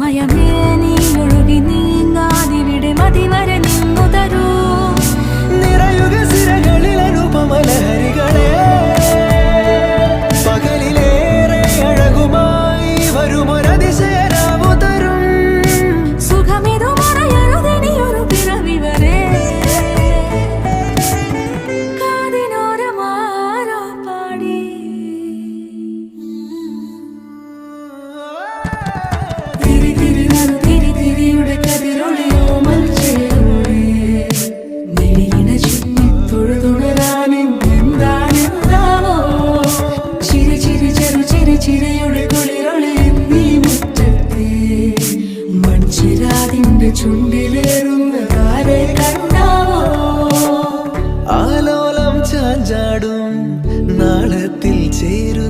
മയമേ നീ ഒഴുകി നീങ്ങാതിവിടെ മതിവരെ നിന്നു തരൂ നിറയുക സിരകളിൽ അനുപമലഹരികളെ പകലിലേറെ അഴകുമായി വരുമൊരതിശയരാവു തരും സുഖമിതു മറയരുതിനിയൊരു പിറവി വരെ കാതിനോരമാരോ പാടി തിരി തിരി നറു തിരി തിരിയുടെ കതിരൊളിയോ മൽച്ചേരോടെ നെടിയിന ചുറ്റി തൊഴുതുണരാനെന്താണെന്താവോ ചിരി ചിരി ചെറു ചിരി ചിരിയുടെ കുളിരൊളി നീ മുറ്റത്തെ മൺചിരാതിന്റെ ചുണ്ടിലേറുന്നതാരെ കണ്ടാവോ ആലോലം ചാഞ്ചാടും നാളത്തിൽ ചേരും